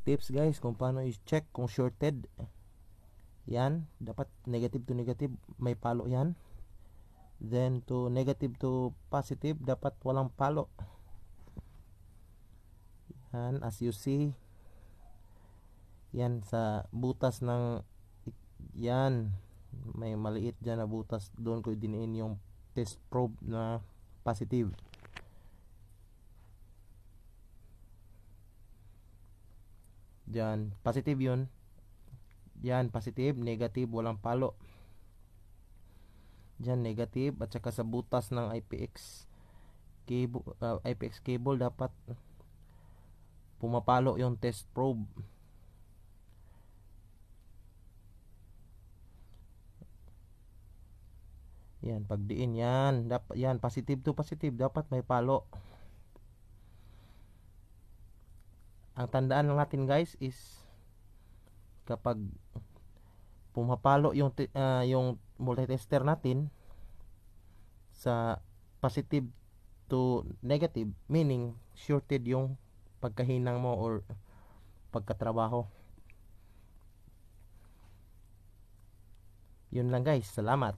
tips guys kung paano i-check kung shorted. Yan, dapat negative to negative may palo yan. Then to negative to positive dapat walang palo. Yan, as you see. Yan sa butas ng yan, may maliit dyan na butas, doon ko diniin yung test probe na positive. Dyan, positive yun. Yan, positive, negative, walang palo. Dyan, negative. At saka sa butas ng IPX cable dapat pumapalo yung test probe. Yan, pagdiin yan, dapat yan positive to positive, dapat may palo. Ang tandaan lang natin guys is kapag pumapalo yung multitester natin sa positive to negative, meaning shorted yung pagkahinang mo or pagkatrabaho. Yun lang guys, salamat.